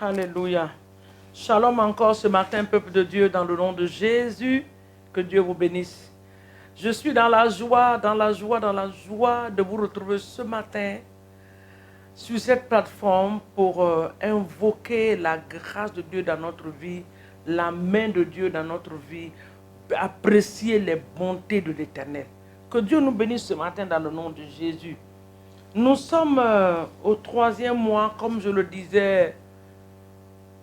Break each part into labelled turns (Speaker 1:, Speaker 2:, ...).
Speaker 1: Alléluia. Shalom encore ce matin, peuple de Dieu, dans le nom de Jésus. Que Dieu vous bénisse. Je suis dans la joie de vous retrouver ce matin sur cette plateforme pour invoquer la grâce de Dieu dans notre vie, la main de Dieu dans notre vie, apprécier les bontés de l'Éternel. Que Dieu nous bénisse ce matin dans le nom de Jésus. Nous sommes au 3e mois, comme je le disais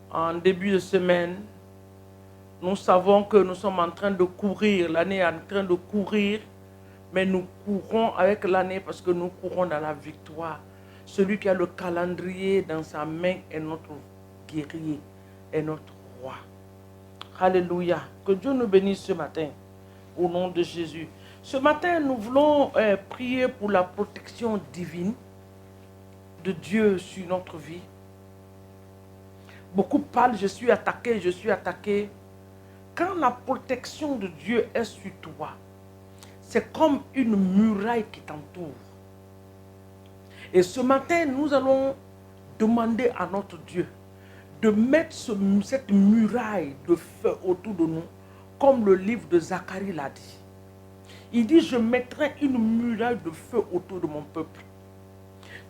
Speaker 1: en début de semaine. Nous savons que nous sommes en train de courir, l'année est en train de courir, mais nous courons avec l'année parce que nous courons dans la victoire. Celui qui a le calendrier dans sa main est notre guerrier, est notre roi. Alléluia. Que Dieu nous bénisse ce matin, au nom de Jésus. Ce matin, nous voulons prier pour la protection divine de Dieu sur notre vie. Beaucoup parlent, je suis attaqué, je suis attaqué. Quand la protection de Dieu est sur toi, c'est comme une muraille qui t'entoure. Et ce matin, nous allons demander à notre Dieu de mettre cette muraille de feu autour de nous, comme le livre de Zacharie l'a dit. Il dit, je mettrai une muraille de feu autour de mon peuple.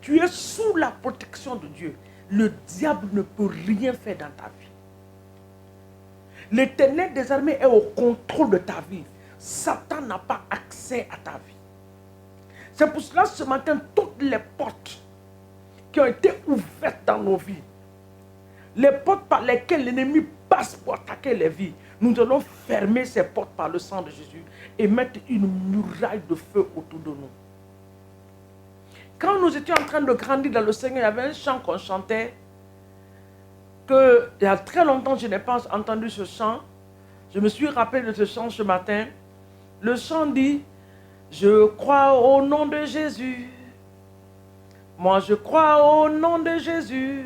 Speaker 1: Tu es sous la protection de Dieu. Le diable ne peut rien faire dans ta vie. L'Éternel des armées est au contrôle de ta vie. Satan n'a pas accès à ta vie. C'est pour cela ce matin, toutes les portes qui ont été ouvertes dans nos vies, les portes par lesquelles l'ennemi passe pour attaquer les vies, nous allons fermer ces portes par le sang de Jésus et mettre une muraille de feu autour de nous. Quand nous étions en train de grandir dans le Seigneur, il y avait un chant qu'on chantait, que il y a très longtemps je n'ai pas entendu ce chant. Je me suis rappelé de ce chant ce matin. Le chant dit, je crois au nom de Jésus. Moi je crois au nom de Jésus.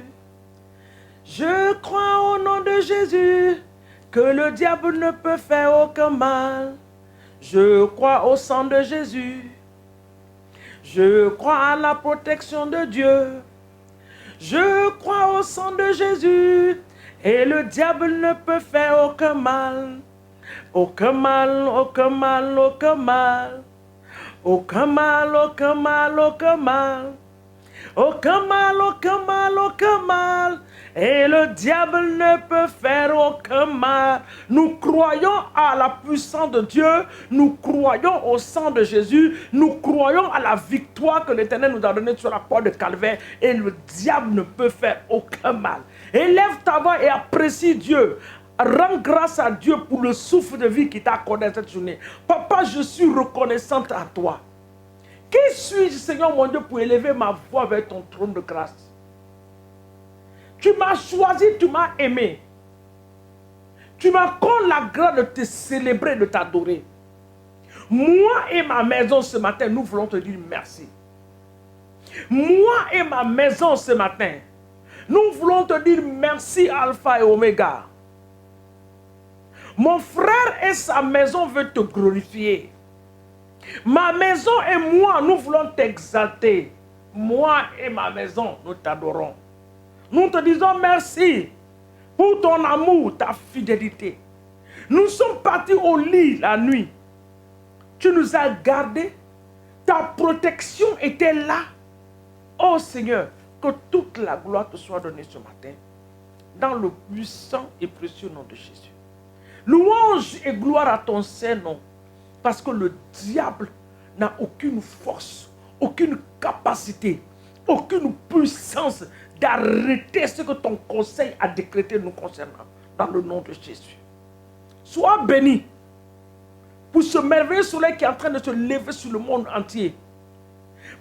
Speaker 1: Je crois au nom de Jésus que le diable ne peut faire aucun mal. Je crois au sang de Jésus. Je crois à la protection de Dieu. Je crois au sang de Jésus et le diable ne peut faire aucun mal. Aucun mal, aucun mal, aucun mal. Aucun mal, aucun mal, aucun mal. Aucun mal, aucun mal, aucun mal. Et le diable ne peut faire aucun mal. Nous croyons à la puissance de Dieu. Nous croyons au sang de Jésus. Nous croyons à la victoire que l'Éternel nous a donnée sur la croix de Calvaire. Et le diable ne peut faire aucun mal. Élève ta voix et apprécie Dieu. Rends grâce à Dieu pour le souffle de vie qui t'a accordé cette journée. Papa, je suis reconnaissante à toi. Qui suis-je, Seigneur mon Dieu, pour élever ma voix vers ton trône de grâce? Tu m'as choisi, tu m'as aimé. Tu m'accordes la grâce de te célébrer, de t'adorer. Moi et ma maison ce matin, nous voulons te dire merci. Moi et ma maison ce matin, nous voulons te dire merci Alpha et Oméga. Mon frère et sa maison veulent te glorifier. Ma maison et moi, nous voulons t'exalter. Moi et ma maison, nous t'adorons. Nous te disons merci pour ton amour, ta fidélité. Nous sommes partis au lit la nuit. Tu nous as gardés. Ta protection était là. Oh Seigneur, que toute la gloire te soit donnée ce matin. Dans le puissant et précieux nom de Jésus. Louange et gloire à ton Saint-Nom. Parce que le diable n'a aucune force, aucune capacité, aucune puissance d'arrêter ce que ton conseil a décrété nous concernant. Dans le nom de Jésus. Sois béni pour ce merveilleux soleil qui est en train de se lever sur le monde entier.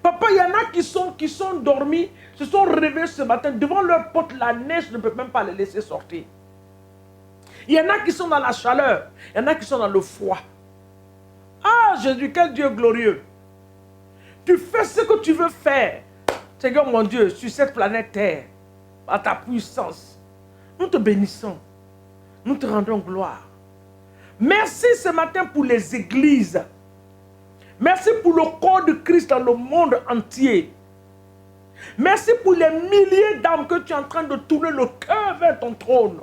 Speaker 1: Papa, il y en a qui sont dormis, se sont réveillés ce matin. Devant leur porte, la neige ne peut même pas les laisser sortir. Il y en a qui sont dans la chaleur. Il y en a qui sont dans le froid. Ah Jésus, quel Dieu glorieux. Tu fais ce que tu veux faire, Seigneur mon Dieu, sur cette planète Terre, par ta puissance. Nous te bénissons. Nous te rendons gloire. Merci ce matin pour les églises. Merci pour le corps de Christ dans le monde entier. Merci pour les milliers d'âmes que tu es en train de tourner le cœur vers ton trône.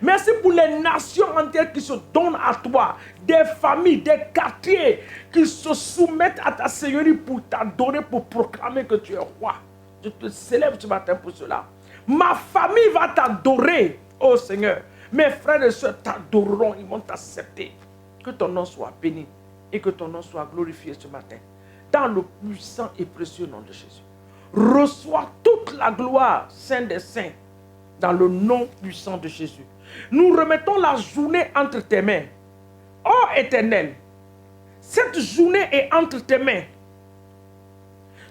Speaker 1: Merci pour les nations entières qui se donnent à toi, des familles, des quartiers qui se soumettent à ta seigneurie pour t'adorer, pour proclamer que tu es roi. Je te célèbre ce matin pour cela. Ma famille va t'adorer, oh Seigneur. Mes frères et sœurs t'adoreront, ils vont t'accepter. Que ton nom soit béni et que ton nom soit glorifié ce matin. Dans le puissant et précieux nom de Jésus. Reçois toute la gloire, Saint des Saints, dans le nom puissant de Jésus. Nous remettons la journée entre tes mains. Oh Éternel, cette journée est entre tes mains.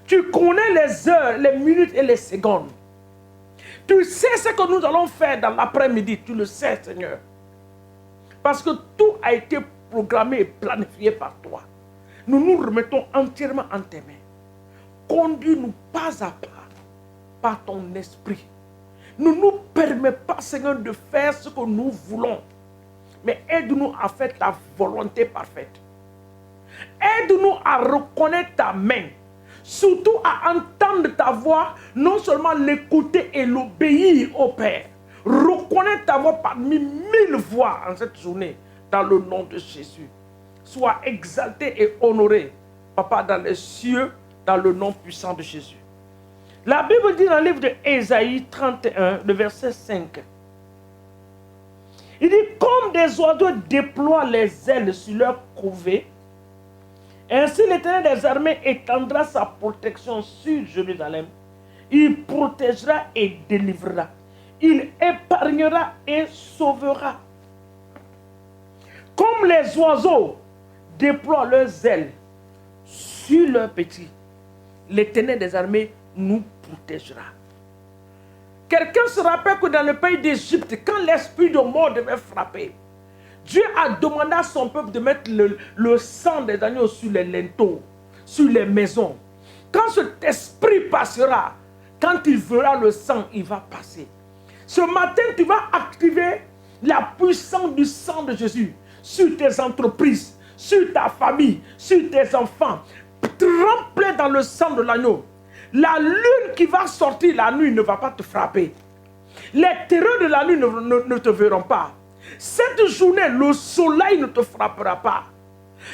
Speaker 1: Tu connais les heures, les minutes et les secondes. Tu sais ce que nous allons faire dans l'après-midi. Tu le sais, Seigneur. Parce que tout a été programmé et planifié par toi. Nous nous remettons entièrement en tes mains. Conduis-nous pas à pas par ton esprit. Ne nous permets pas, Seigneur, de faire ce que nous voulons. Mais aide-nous à faire ta volonté parfaite. Aide-nous à reconnaître ta main. Surtout à entendre ta voix, non seulement l'écouter et l'obéir au Père. Reconnais ta voix parmi 1000 voix en cette journée, dans le nom de Jésus. Sois exalté et honoré, Papa, dans les cieux, dans le nom puissant de Jésus. La Bible dit dans le livre de Ésaïe 31, le verset 5. Il dit, comme des oiseaux déploient les ailes sur leur couvée, ainsi l'Éternel des armées étendra sa protection sur Jérusalem. Il protégera et délivrera. Il épargnera et sauvera. Comme les oiseaux déploient leurs ailes sur leurs petits, l'Éternel des armées nous protégera. Quelqu'un se rappelle que dans le pays d'Égypte, quand l'esprit de mort devait frapper, Dieu a demandé à son peuple de mettre le sang des agneaux sur les linteaux, sur les maisons. Quand cet esprit passera, quand il verra le sang, il va passer. Ce matin, tu vas activer la puissance du sang de Jésus sur tes entreprises, sur ta famille, sur tes enfants. Trempé dans le sang de l'agneau. La lune qui va sortir la nuit ne va pas te frapper. Les terreurs de la nuit ne te verront pas. Cette journée, le soleil ne te frappera pas.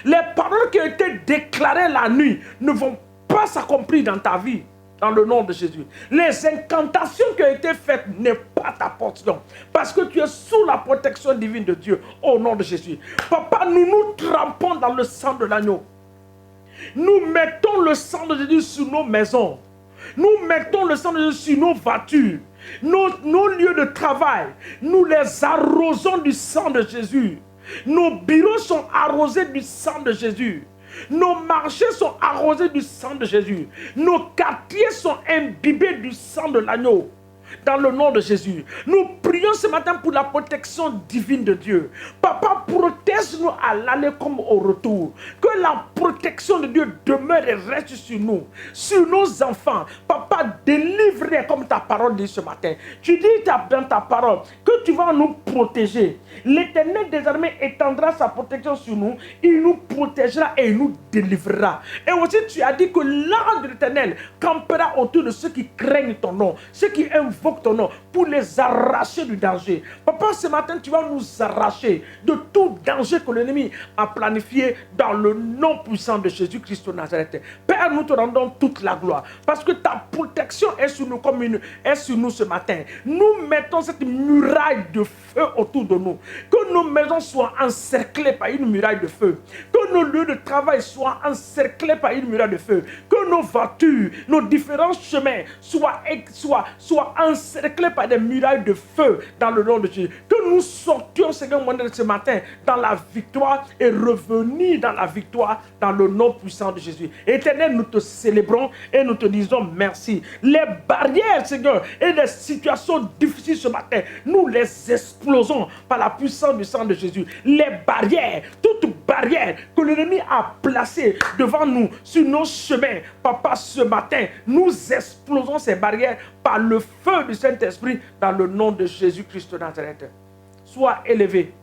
Speaker 1: Les paroles qui ont été déclarées la nuit ne vont pas s'accomplir dans ta vie, dans le nom de Jésus. Les incantations qui ont été faites n'est pas ta portion, parce que tu es sous la protection divine de Dieu, au nom de Jésus. Papa, nous nous trempons dans le sang de l'agneau. Nous mettons le sang de Jésus sur nos maisons. Nous mettons le sang de Jésus sur nos voitures. Nos lieux de travail, nous les arrosons du sang de Jésus. Nos bureaux sont arrosés du sang de Jésus. Nos marchés sont arrosés du sang de Jésus. Nos quartiers sont imbibés du sang de l'agneau. Dans le nom de Jésus, nous prions ce matin pour la protection divine de Dieu. Papa, protège-nous à l'aller comme au retour. Que la protection de Dieu demeure et reste sur nous, sur nos enfants. Papa, délivre-les comme ta parole dit ce matin. Tu dis dans ta parole que tu vas nous protéger. L'Éternel des armées étendra sa protection sur nous. Il nous protégera et il nous délivrera. Et aussi tu as dit que l'ange de l'Éternel campera autour de ceux qui craignent ton nom, ceux qui invoquent ton nom, pour les arracher du danger. Papa, ce matin, tu vas nous arracher de tout danger que l'ennemi a planifié dans le nom puissant de Jésus-Christ de Nazareth. Père, nous te rendons toute la gloire parce que ta protection est sur nous comme est sur nous ce matin. Nous mettons cette muraille de feu autour de nous. Que nos maisons soient encerclées par une muraille de feu. Que nos lieux de travail soient encerclés par une muraille de feu. Que nos voitures, nos différents chemins soient encerclés par des murailles de feu dans le nom de Jésus. Que nous sortions, Seigneur, ce matin dans la victoire et revenir dans la victoire dans le nom puissant de Jésus. Éternel, nous te célébrons et nous te disons merci. Les barrières, Seigneur, et les situations difficiles ce matin, nous les explosons par la puissance du sang de Jésus. Les barrières, toutes barrières que l'ennemi a placées devant nous, sur nos chemins, Papa, ce matin, nous explosons ces barrières par le feu du Saint-Esprit dans le nom de Jésus-Christ de Nazareth. Sois élevé,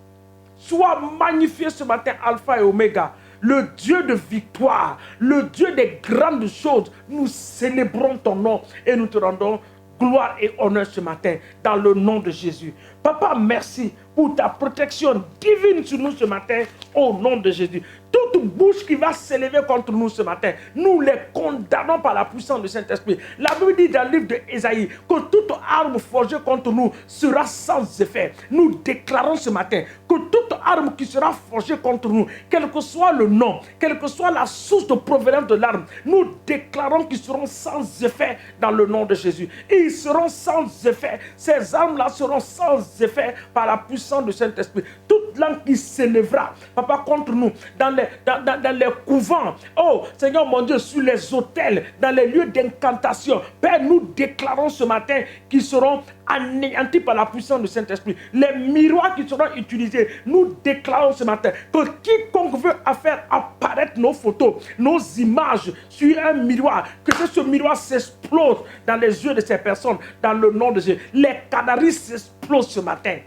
Speaker 1: sois magnifié ce matin, Alpha et Oméga. le Dieu de victoire, le Dieu des grandes choses. Nous célébrons ton nom et nous te rendons gloire et honneur ce matin dans le nom de Jésus. Papa, merci pour ta protection divine sur nous ce matin au nom de Jésus. Toute bouche qui va s'élever contre nous ce matin, nous les condamnons par la puissance du Saint-Esprit. La Bible dit dans le livre d'Ésaïe que toute arme forgée contre nous sera sans effet. Nous déclarons ce matin que toute arme qui sera forgée contre nous, quel que soit le nom, quelle que soit la source de provenance de l'arme, nous déclarons qu'ils seront sans effet dans le nom de Jésus. Et ils seront sans effet. Ces armes-là seront sans effet par la puissance du Saint-Esprit. Toute langue qui s'élèvera, Papa, contre nous, dans les couvents, oh Seigneur mon Dieu, sur les autels, dans les lieux d'incantation, Père, nous déclarons ce matin qu'ils seront anéantis par la puissance du Saint-Esprit. Les miroirs qui seront utilisés, nous déclarons ce matin que quiconque veut faire apparaître nos photos, nos images sur un miroir, que ce miroir s'explose dans les yeux de ces personnes, dans le nom de Jésus. Les canaries s'explosent ce matin.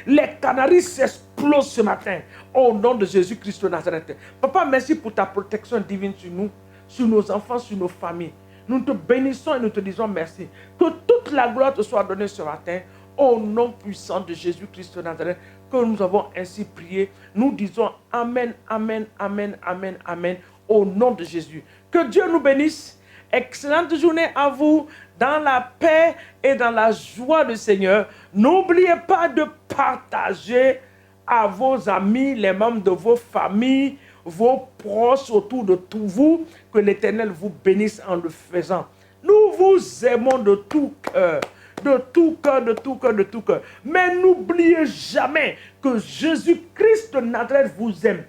Speaker 1: Les canaries s'explosent ce matin au nom de Jésus-Christ de Nazareth. Papa, merci pour ta protection divine sur nous, sur nos enfants, sur nos familles. Nous te bénissons et nous te disons merci. Que toute la gloire te soit donnée ce matin au nom puissant de Jésus-Christ de Nazareth, que nous avons ainsi prié. Nous disons Amen, Amen, Amen, Amen, Amen au nom de Jésus. Que Dieu nous bénisse. Excellente journée à vous dans la paix et dans la joie du Seigneur. N'oubliez pas de partager à vos amis, les membres de vos familles, vos proches autour de tout vous. Que l'Éternel vous bénisse en le faisant. Nous vous aimons de tout cœur. De tout cœur, de tout cœur, de tout cœur. Mais n'oubliez jamais que Jésus-Christ de Nazareth vous aime.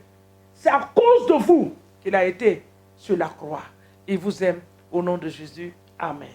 Speaker 1: C'est à cause de vous qu'il a été sur la croix. Il vous aime au nom de Jésus. Amen.